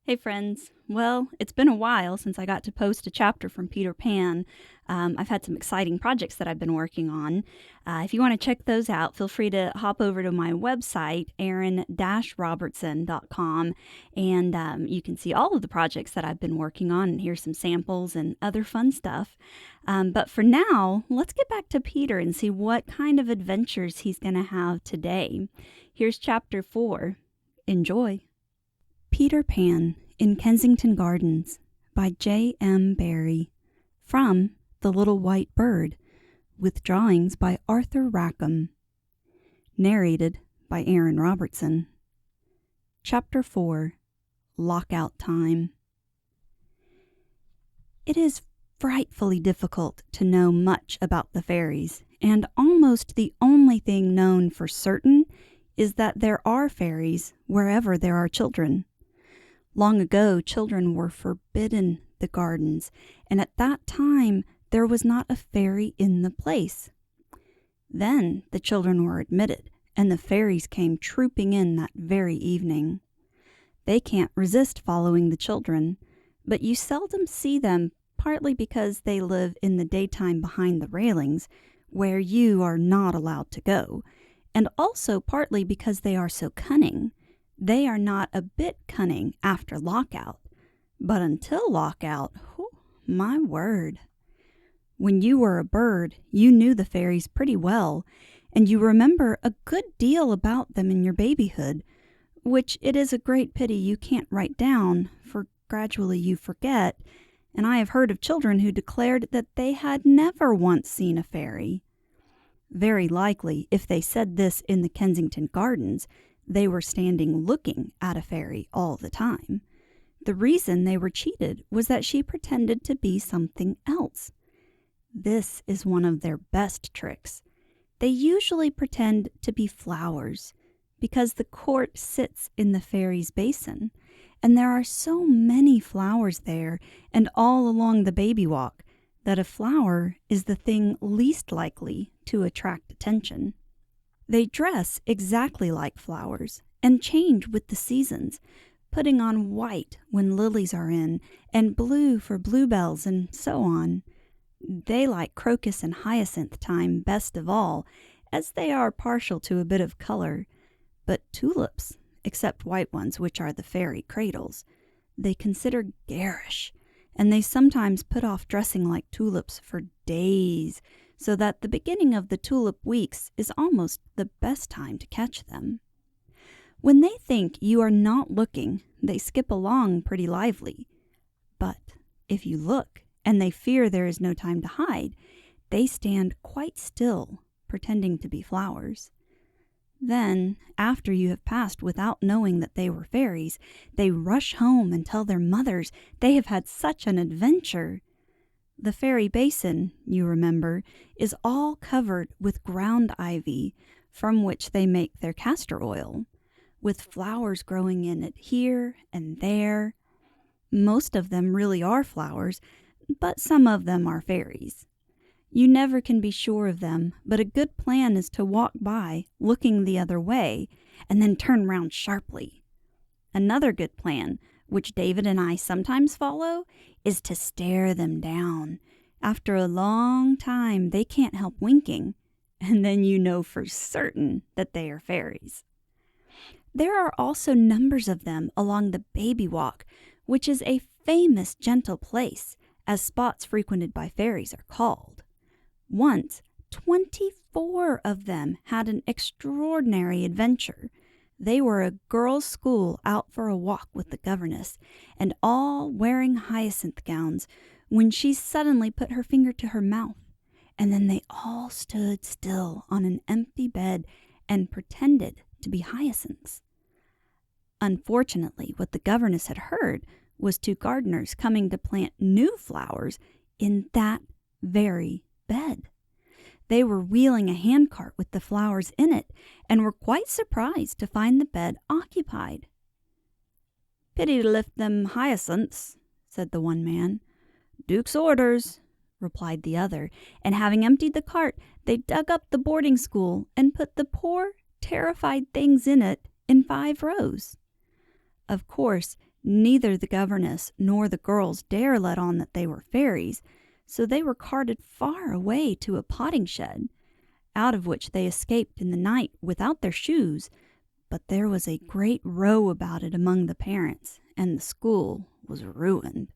Hey friends. Well, it's been a while since I got to post a chapter from Peter Pan. I've had some exciting projects that I've been working on. If you want to check those out, feel free to hop over to my website, aaron-robertson.com, and you can see all of the projects that I've been working on and hear some samples and other fun stuff. But for now, let's get back to Peter and see what kind of adventures he's going to have today. Here's chapter 4. Enjoy. Peter Pan in Kensington Gardens by J.M. Barrie, from The Little White Bird, with drawings by Arthur Rackham. Narrated by Aaron Robertson. Chapter 4. Lockout Time. It is frightfully difficult to know much about the fairies, and almost the only thing known for certain is that there are fairies wherever there are children. Long ago, children were forbidden the gardens, and at that time there was not a fairy in the place. Then the children were admitted, and the fairies came trooping in that very evening. They can't resist following the children, but you seldom see them, partly because they live in the daytime behind the railings, where you are not allowed to go, and also partly because they are so cunning. They are not a bit cunning after lockout, but until lockout, my word. When you were a bird, you knew the fairies pretty well, and you remember a good deal about them in your babyhood, which it is a great pity you can't write down, for gradually you forget, and I have heard of children who declared that they had never once seen a fairy. Very likely, if they said this in the Kensington Gardens, they were standing looking at a fairy all the time. The reason they were cheated was that she pretended to be something else. This is one of their best tricks. They usually pretend to be flowers, because the court sits in the fairies' basin, and there are so many flowers there and all along the baby walk that a flower is the thing least likely to attract attention. They dress exactly like flowers and change with the seasons, putting on white when lilies are in and blue for bluebells and so on. They like crocus and hyacinth time best of all, as they are partial to a bit of color, but tulips, except white ones which are the fairy cradles, they consider garish, and they sometimes put off dressing like tulips for days, so that the beginning of the tulip weeks is almost the best time to catch them. When they think you are not looking, they skip along pretty lively. But if you look, and they fear there is no time to hide, they stand quite still, pretending to be flowers. Then, after you have passed without knowing that they were fairies, they rush home and tell their mothers they have had such an adventure. The fairy basin, you remember, is all covered with ground ivy, from which they make their castor oil, with flowers growing in it here and there. Most of them really are flowers, but some of them are fairies. You never can be sure of them, but a good plan is to walk by, looking the other way, and then turn round sharply. Another good plan, which David and I sometimes follow, is to stare them down. After a long time, they can't help winking, and then you know for certain that they are fairies. There are also numbers of them along the baby walk, which is a famous gentle place, as spots frequented by fairies are called. Once, 24 of them had an extraordinary adventure. They were a girls' school out for a walk with the governess, and all wearing hyacinth gowns, when she suddenly put her finger to her mouth, and then they all stood still on an empty bed and pretended to be hyacinths. Unfortunately, what the governess had heard was two gardeners coming to plant new flowers in that very bed. They were wheeling a handcart with the flowers in it, and were quite surprised to find the bed occupied. "Pity to lift them hyacinths," said the one man. "Duke's orders," replied the other, and having emptied the cart, they dug up the boarding school and put the poor, terrified things in it in 5 rows. Of course, Neither the governess nor the girls dare let on that they were fairies, so they were carted far away to a potting shed, out of which they escaped in the night without their shoes, but there was a great row about it among the parents, and the school was ruined.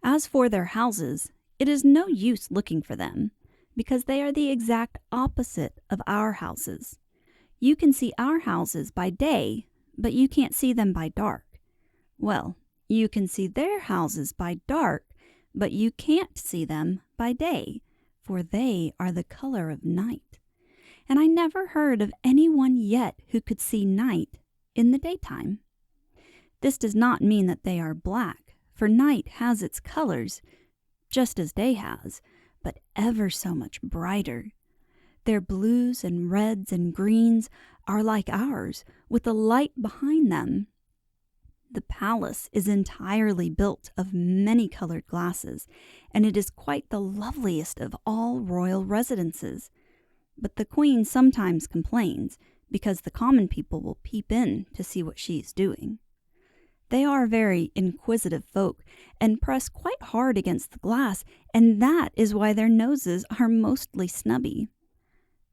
As for their houses, it is no use looking for them, because they are the exact opposite of our houses. You can see our houses by day, but you can't see them by dark. Well, you can see their houses by dark, but you can't see them by day, for they are the color of night. And I never heard of anyone yet who could see night in the daytime. This does not mean that they are black, for night has its colors, just as day has, but ever so much brighter. Their blues and reds and greens are like ours, with the light behind them. The palace is entirely built of many-colored glasses, and it is quite the loveliest of all royal residences. But the queen sometimes complains, because the common people will peep in to see what she is doing. They are very inquisitive folk, and press quite hard against the glass, and that is why their noses are mostly snubby.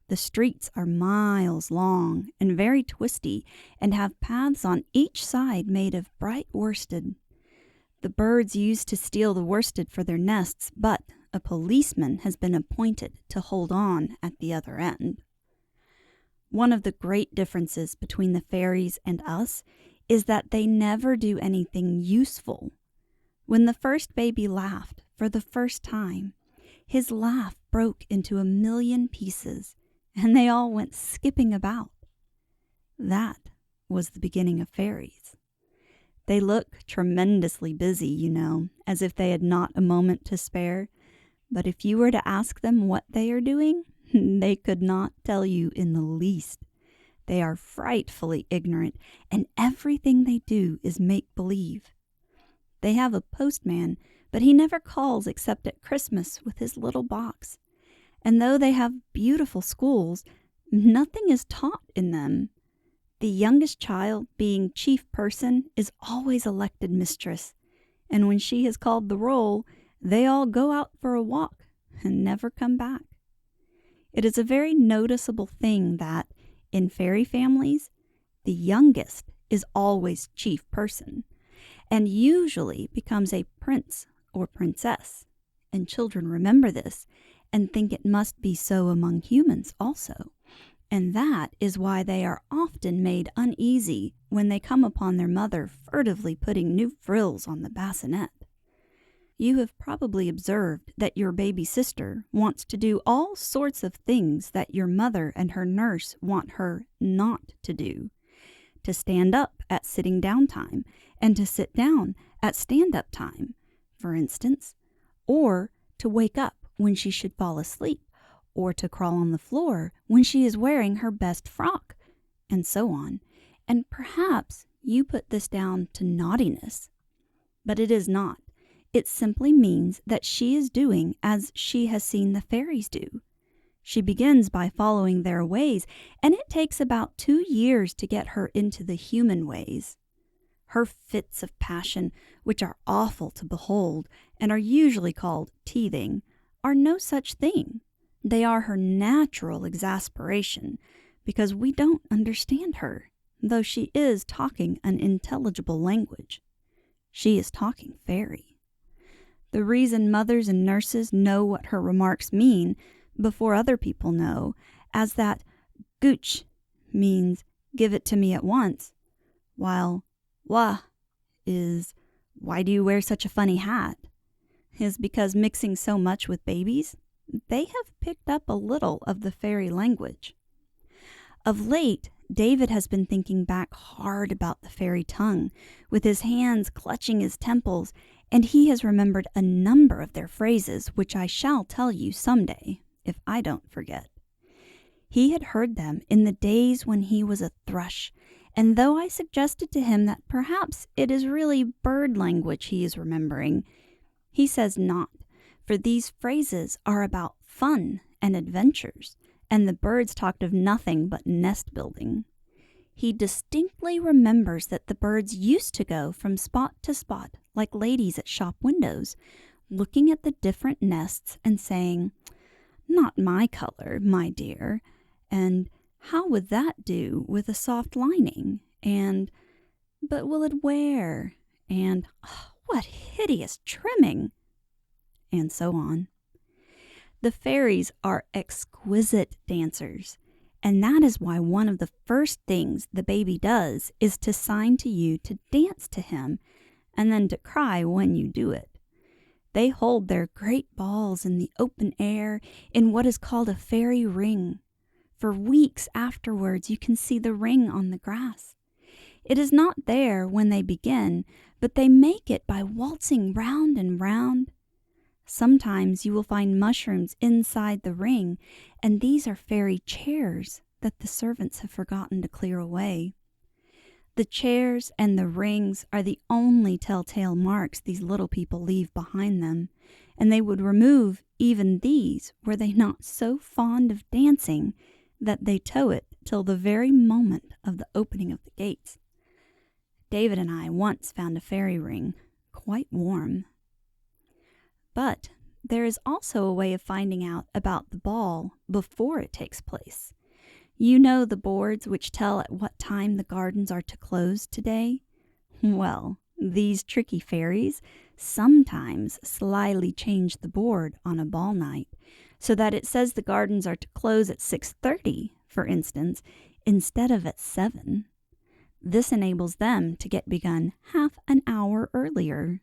The streets are miles long and very twisty, and have paths on each side made of bright worsted. The birds used to steal the worsted for their nests, but a policeman has been appointed to hold on at the other end. One of the great differences between the fairies and us is that they never do anything useful. When the first baby laughed for the first time, his laugh broke into 1,000,000 pieces, and they all went skipping about. That was the beginning of fairies. They look tremendously busy, you know, as if they had not a moment to spare. But if you were to ask them what they are doing, they could not tell you in the least. They are frightfully ignorant, and everything they do is make-believe. They have a postman, but he never calls except at Christmas with his little box. And though they have beautiful schools, nothing is taught in them. The youngest child, being chief person, is always elected mistress, and when she has called the roll, they all go out for a walk and never come back. It is a very noticeable thing that, in fairy families, the youngest is always chief person, and usually becomes a prince or princess, and children remember this and think it must be so among humans also, and that is why they are often made uneasy when they come upon their mother furtively putting new frills on the bassinet. You have probably observed that your baby sister wants to do all sorts of things that your mother and her nurse want her not to do. To stand up at sitting down time, and to sit down at stand-up time, for instance, or to wake up when she should fall asleep, or to crawl on the floor when she is wearing her best frock, and so on. And perhaps you put this down to naughtiness, but it is not. It simply means that she is doing as she has seen the fairies do. She begins by following their ways, and it takes about 2 years to get her into the human ways. Her fits of passion, which are awful to behold and are usually called teething, are no such thing. They are her natural exasperation, because we don't understand her, though she is talking an intelligible language. She is talking fairy. The reason mothers and nurses know what her remarks mean before other people know, as that gooch means give it to me at once, while wah is why do you wear such a funny hat, is because mixing so much with babies, they have picked up a little of the fairy language. Of late, David has been thinking back hard about the fairy tongue, with his hands clutching his temples, and he has remembered a number of their phrases, which I shall tell you someday, if I don't forget. He had heard them in the days when he was a thrush, and though I suggested to him that perhaps it is really bird language he is remembering, he says not, for these phrases are about fun and adventures, and the birds talked of nothing but nest building. He distinctly remembers that the birds used to go from spot to spot like ladies at shop windows, looking at the different nests and saying, "Not my color, my dear," and "How would that do with a soft lining?" and "But will it wear?" and "Oh, what hideous trimming?" and so on. The fairies are exquisite dancers, and that is why one of the first things the baby does is to sign to you to dance to him, and then to cry when you do it. They hold their great balls in the open air in what is called a fairy ring. For weeks afterwards you can see the ring on the grass. It is not there when they begin, but they make it by waltzing round and round. Sometimes you will find mushrooms inside the ring, and these are fairy chairs that the servants have forgotten to clear away. The chairs and the rings are the only telltale marks these little people leave behind them, and they would remove even these were they not so fond of dancing that they tow it till the very moment of the opening of the gates. David and I once found a fairy ring, quite warm. But there is also a way of finding out about the ball before it takes place. You know the boards which tell at what time the gardens are to close today? Well, these tricky fairies sometimes slyly change the board on a ball night, so that it says the gardens are to close at 6:30, for instance, instead of at 7. This enables them to get begun half an hour earlier.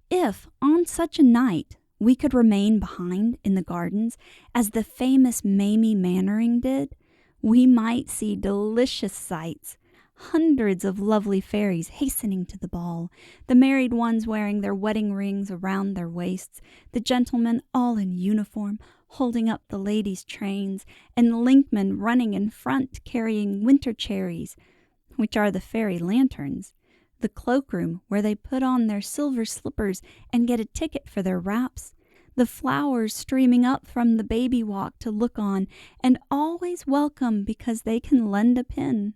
If, on such a night, we could remain behind in the gardens, as the famous Mamie Mannering did, we might see delicious sights. Hundreds of lovely fairies hastening to the ball, the married ones wearing their wedding rings around their waists, the gentlemen all in uniform, holding up the ladies' trains, and the linkmen running in front carrying winter cherries, which are the fairy lanterns, the cloakroom where they put on their silver slippers and get a ticket for their wraps, the flowers streaming up from the baby walk to look on, and always welcome because they can lend a pin,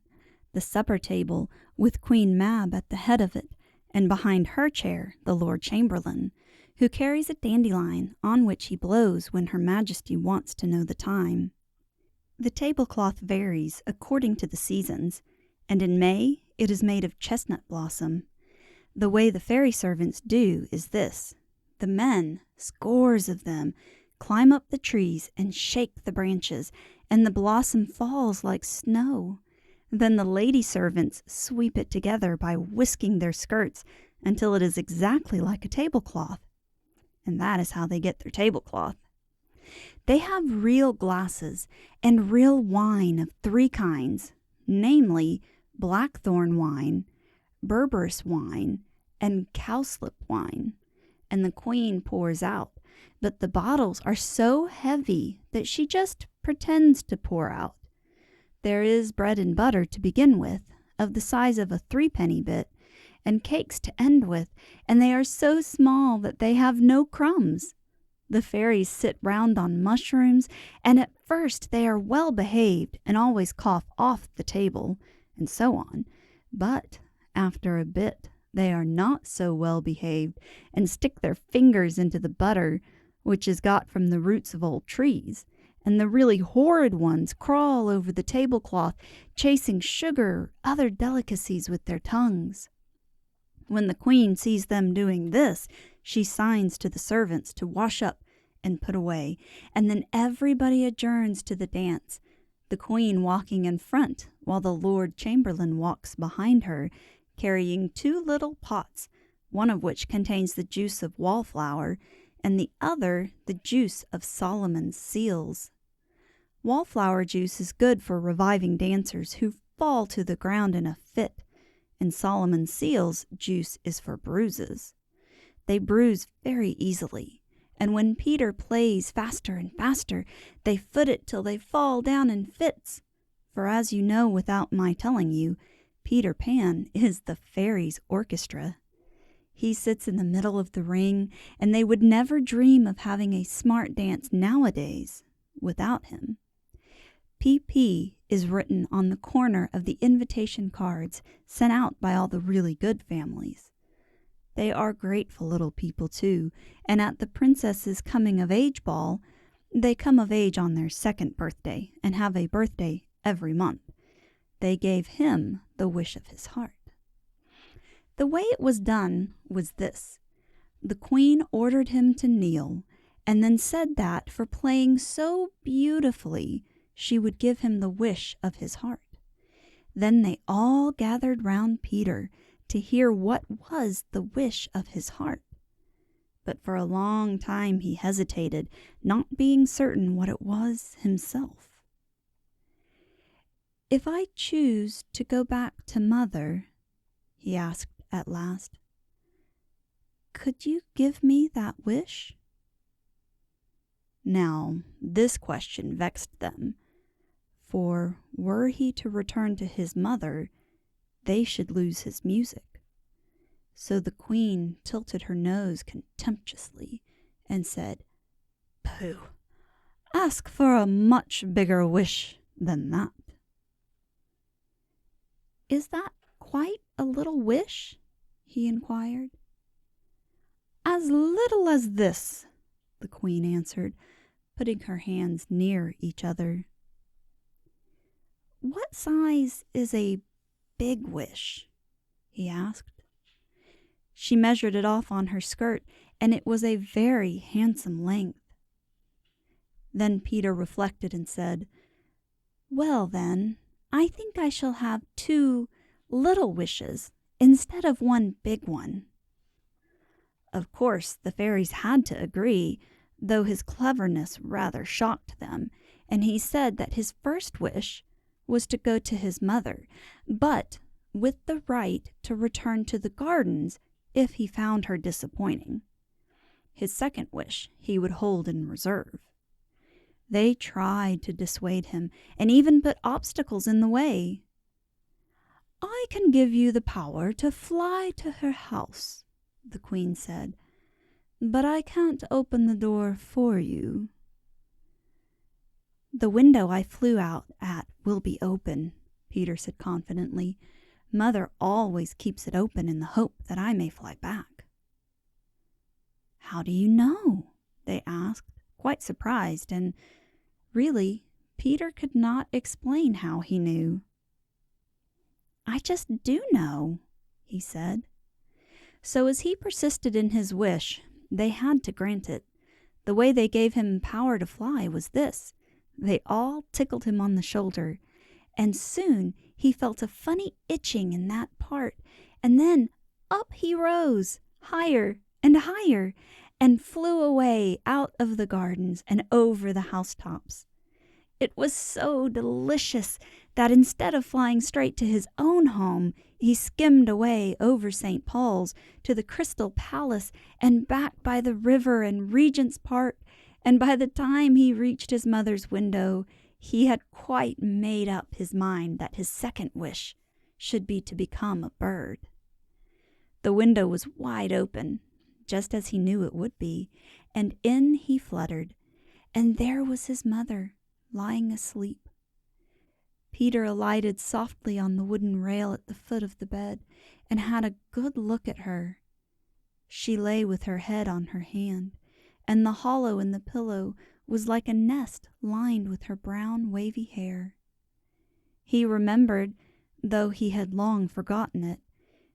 the supper table with Queen Mab at the head of it, and behind her chair the Lord Chamberlain, who carries a dandelion on which he blows when Her Majesty wants to know the time. The tablecloth varies according to the seasons, and in May it is made of chestnut blossom. The way the fairy servants do is this. The men, scores of them, climb up the trees and shake the branches, and the blossom falls like snow. Then the lady servants sweep it together by whisking their skirts until it is exactly like a tablecloth. And that is how they get their tablecloth. They have real glasses and real wine of 3 kinds, namely blackthorn wine, Berberis wine, and cowslip wine. And the queen pours out, but the bottles are so heavy that she just pretends to pour out. There is bread and butter to begin with, of the size of a 3-penny bit, and cakes to end with, and they are so small that they have no crumbs. The fairies sit round on mushrooms, and at first they are well behaved and always cough off the table, and so on. But after a bit they are not so well behaved, and stick their fingers into the butter, which is got from the roots of old trees, and the really horrid ones crawl over the tablecloth, chasing sugar or other delicacies with their tongues. When the queen sees them doing this, she signs to the servants to wash up and put away, and then everybody adjourns to the dance, the queen walking in front, while the Lord Chamberlain walks behind her, carrying 2 little pots, one of which contains the juice of wallflower, and the other the juice of Solomon's seals. Wallflower juice is good for reviving dancers who fall to the ground in a fit, and Solomon's seals juice is for bruises. They bruise very easily, and when Peter plays faster and faster, they foot it till they fall down in fits. For as you know without my telling you, Peter Pan is the fairies' orchestra. He sits in the middle of the ring, and they would never dream of having a smart dance nowadays without him. PP is written on the corner of the invitation cards sent out by all the really good families. They are grateful little people, too, and at the princess's coming-of-age ball, they come of age on their second birthday and have a birthday every month. They gave him the wish of his heart. The way it was done was this. The queen ordered him to kneel, and then said that for playing so beautifully, she would give him the wish of his heart. Then they all gathered round Peter to hear what was the wish of his heart. But for a long time he hesitated, not being certain what it was himself. "If I choose to go back to Mother," he asked at last, "could you give me that wish?" Now, this question vexed them, for were he to return to his mother, they should lose his music. So the queen tilted her nose contemptuously and said, "Pooh! Ask for a much bigger wish than that." "Is that quite a little wish?" he inquired. "As little as this," the queen answered, putting her hands near each other. "What size is a big wish?" he asked. She measured it off on her skirt, and it was a very handsome length. Then Peter reflected and said, "Well then, I think I shall have 2 little wishes instead of 1 big one." Of course, the fairies had to agree, though his cleverness rather shocked them, and he said that his first wish was to go to his mother, but with the right to return to the gardens if he found her disappointing. His second wish he would hold in reserve. They tried to dissuade him, and even put obstacles in the way. "I can give you the power to fly to her house," the queen said, "but I can't open the door for you." "The window I flew out at will be open," Peter said confidently. "Mother always keeps it open in the hope that I may fly back." "How do you know?" they asked, quite surprised, and really, Peter could not explain how he knew. "I just do know," he said. So as he persisted in his wish, they had to grant it. The way they gave him power to fly was this. They all tickled him on the shoulder, and soon he felt a funny itching in that part, and then up he rose, higher and higher, and flew away out of the gardens and over the housetops. It was so delicious that instead of flying straight to his own home, he skimmed away over St. Paul's to the Crystal Palace and back by the river and Regent's Park, and by the time he reached his mother's window, he had quite made up his mind that his second wish should be to become a bird. The window was wide open, just as he knew it would be, and in he fluttered, and there was his mother, lying asleep. Peter alighted softly on the wooden rail at the foot of the bed and had a good look at her. She lay with her head on her hand, and the hollow in the pillow was like a nest lined with her brown wavy hair. He remembered, though he had long forgotten it,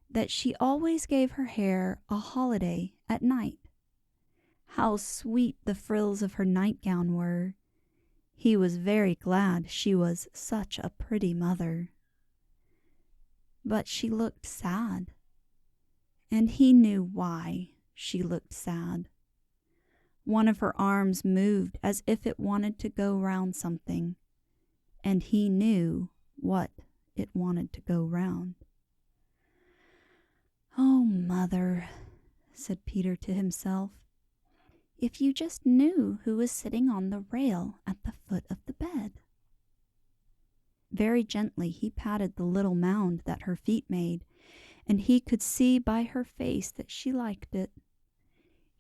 that she always gave her hair a holiday at night. How sweet the frills of her nightgown were! He was very glad she was such a pretty mother. But she looked sad, and he knew why she looked sad. One of her arms moved as if it wanted to go round something, and he knew what it wanted to go round. "Oh, Mother," said Peter to himself, "if you just knew who was sitting on the rail at the foot of the bed." Very gently he patted the little mound that her feet made, and he could see by her face that she liked it.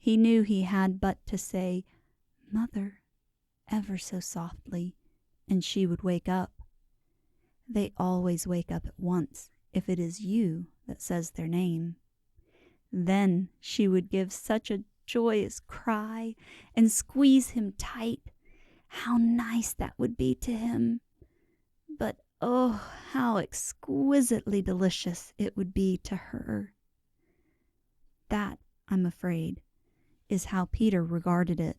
He knew he had but to say, "Mother," ever so softly, and she would wake up. They always wake up at once if it is you that says their name. Then she would give such a joyous cry and squeeze him tight. How nice that would be to him! But oh, how exquisitely delicious it would be to her. That, I'm afraid, is how Peter regarded it.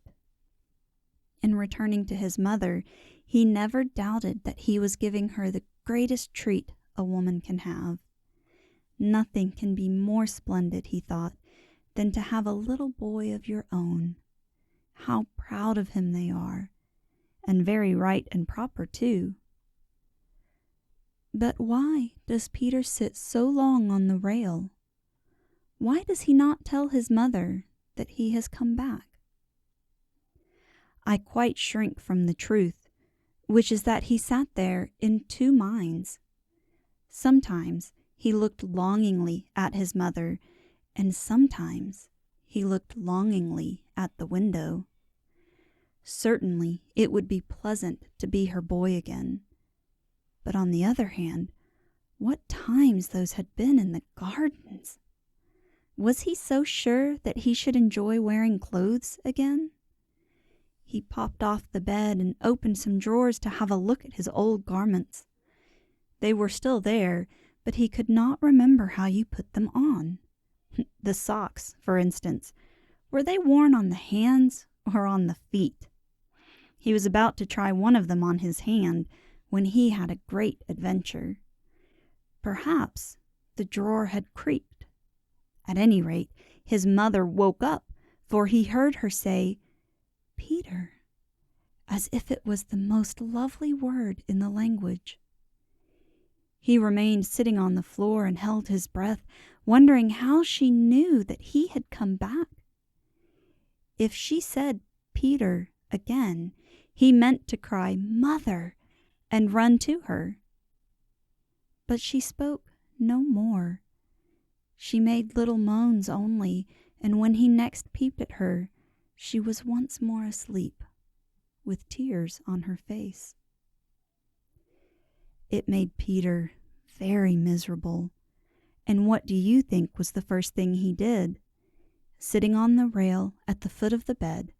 In returning to his mother, he never doubted that he was giving her the greatest treat a woman can have. Nothing can be more splendid, he thought, than to have a little boy of your own. How proud of him they are, and very right and proper too. But why does Peter sit so long on the rail? Why does he not tell his mother that he has come back? I quite shrink from the truth, which is that he sat there in two minds. Sometimes he looked longingly at his mother, and sometimes he looked longingly at the window. Certainly it would be pleasant to be her boy again. But on the other hand, what times those had been in the gardens! Was he so sure that he should enjoy wearing clothes again? He popped off the bed and opened some drawers to have a look at his old garments. They were still there, but he could not remember how you put them on. The socks, for instance, were they worn on the hands or on the feet? He was about to try one of them on his hand when he had a great adventure. Perhaps the drawer had creaked. At any rate, his mother woke up, for he heard her say, "Peter," as if it was the most lovely word in the language. He remained sitting on the floor and held his breath, wondering how she knew that he had come back. If she said "Peter" again, he meant to cry "Mother" and run to her. But she spoke no more. She made little moans only, and when he next peeped at her, she was once more asleep, with tears on her face. It made Peter very miserable, and what do you think was the first thing he did? Sitting on the rail at the foot of the bed,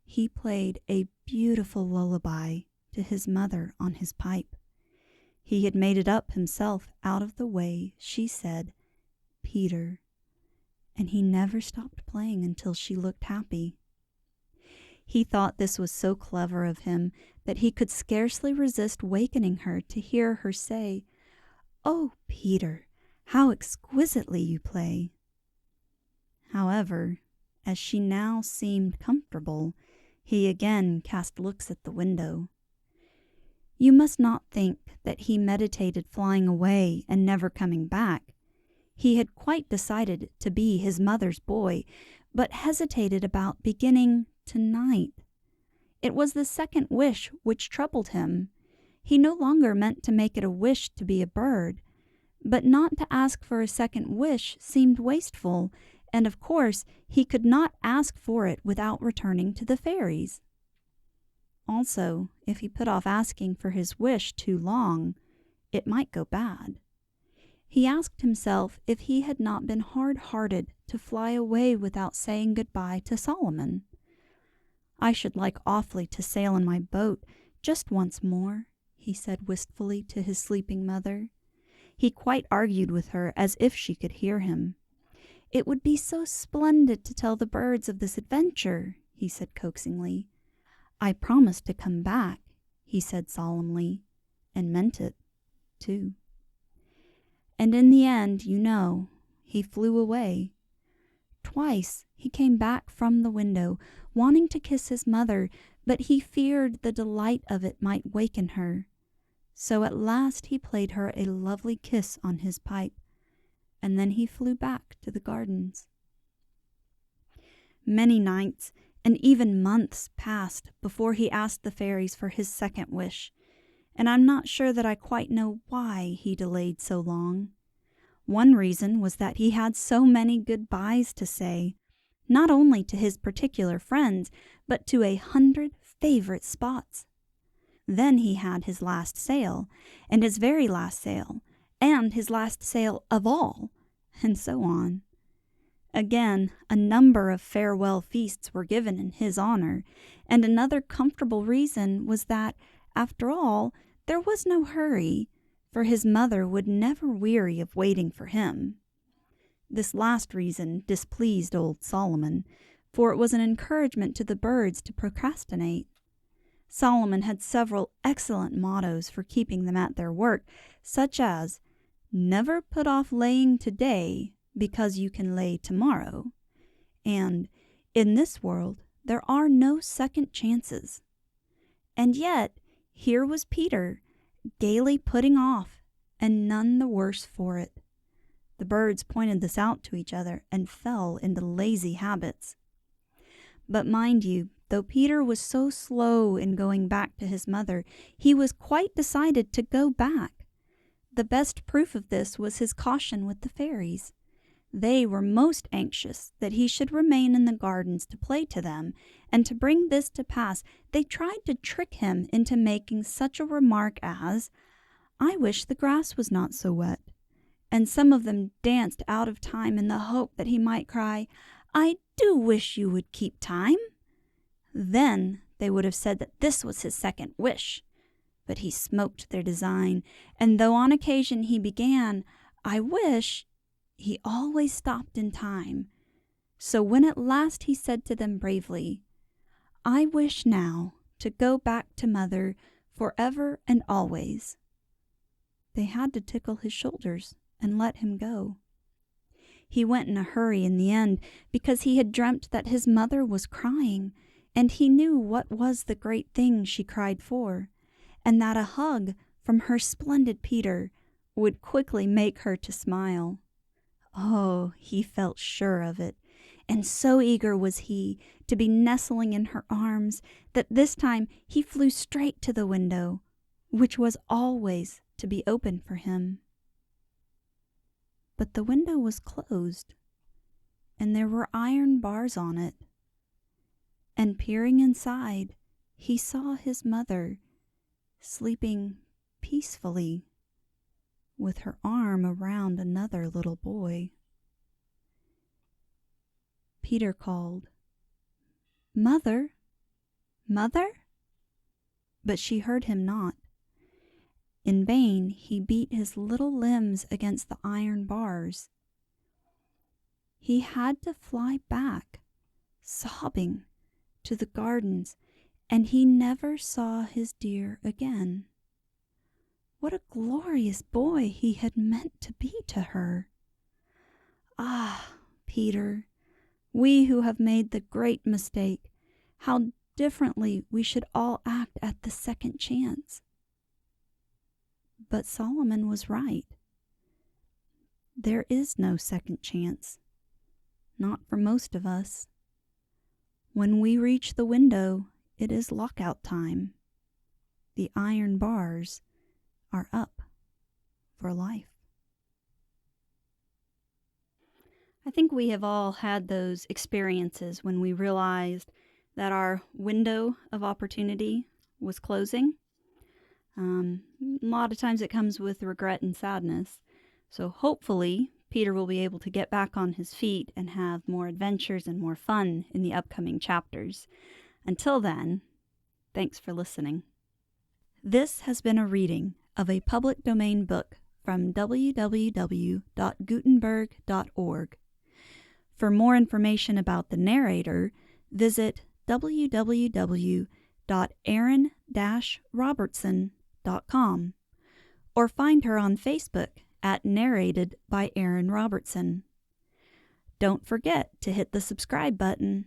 he played a beautiful lullaby to his mother on his pipe. He had made it up himself out of the way she said "Peter," and he never stopped playing until she looked happy. He thought this was so clever of him that he could scarcely resist wakening her to hear her say, "Oh, Peter, how exquisitely you play." However, as she now seemed comfortable, he again cast looks at the window. You must not think that he meditated flying away and never coming back. He had quite decided to be his mother's boy, but hesitated about beginning tonight. It was the second wish which troubled him. He no longer meant to make it a wish to be a bird, but not to ask for a second wish seemed wasteful, and of course he could not ask for it without returning to the fairies. Also, if he put off asking for his wish too long, it might go bad. He asked himself if he had not been hard-hearted to fly away without saying goodbye to Solomon. "I should like awfully to sail in my boat just once more," he said wistfully to his sleeping mother. He quite argued with her as if she could hear him. "It would be so splendid to tell the birds of this adventure," he said coaxingly. "I promised to come back," he said solemnly, and meant it, too. And in the end, you know, he flew away. Twice he came back from the window, wanting to kiss his mother, but he feared the delight of it might waken her. So at last he played her a lovely kiss on his pipe, and then he flew back to the gardens. Many nights and even months passed before he asked the fairies for his second wish, and I'm not sure that I quite know why he delayed so long. One reason was that he had so many goodbyes to say, not only to his particular friends, but to 100 favorite spots. Then he had his last sail, and his very last sail, and his last sail of all, and so on. Again, a number of farewell feasts were given in his honor, and another comfortable reason was that, after all, there was no hurry, for his mother would never weary of waiting for him. This last reason displeased old Solomon, for it was an encouragement to the birds to procrastinate. Solomon had several excellent mottos for keeping them at their work, such as, "Never put off laying today because you can lay tomorrow," and "In this world there are no second chances." And yet, here was Peter, gaily putting off, and none the worse for it. The birds pointed this out to each other and fell into lazy habits. But mind you, though Peter was so slow in going back to his mother, he was quite decided to go back. The best proof of this was his caution with the fairies. They were most anxious that he should remain in the gardens to play to them, and to bring this to pass, they tried to trick him into making such a remark as, "I wish the grass was not so wet," and some of them danced out of time in the hope that he might cry, "I do wish you would keep time." Then they would have said that this was his second wish. But he smoked their design, and though on occasion he began, "I wish," he always stopped in time. So when at last he said to them bravely, "I wish now to go back to mother forever and always," they had to tickle his shoulders and let him go. He went in a hurry in the end, because he had dreamt that his mother was crying, and he knew what was the great thing she cried for, and that a hug from her splendid Peter would quickly make her to smile. Oh, he felt sure of it, and so eager was he to be nestling in her arms that this time he flew straight to the window, which was always to be open for him. But the window was closed, and there were iron bars on it. And peering inside, he saw his mother sleeping peacefully with her arm around another little boy. Peter called, "Mother, mother?" But she heard him not. In vain he beat his little limbs against the iron bars. He had to fly back, sobbing, to the gardens, and he never saw his dear again. What a glorious boy he had meant to be to her! Ah, Peter, we who have made the great mistake, how differently we should all act at the second chance. But Solomon was right. There is no second chance, not for most of us. When we reach the window, it is lockout time. The iron bars are up for life. I think we have all had those experiences when we realized that our window of opportunity was closing. A lot of times it comes with regret and sadness. So hopefully Peter will be able to get back on his feet and have more adventures and more fun in the upcoming chapters. Until then, thanks for listening. This has been a reading of a public domain book from www.gutenberg.org. For more information about the narrator, visit www.erin-robertson.com or find her on Facebook at Narrated by Erin Robertson. Don't forget to hit the subscribe button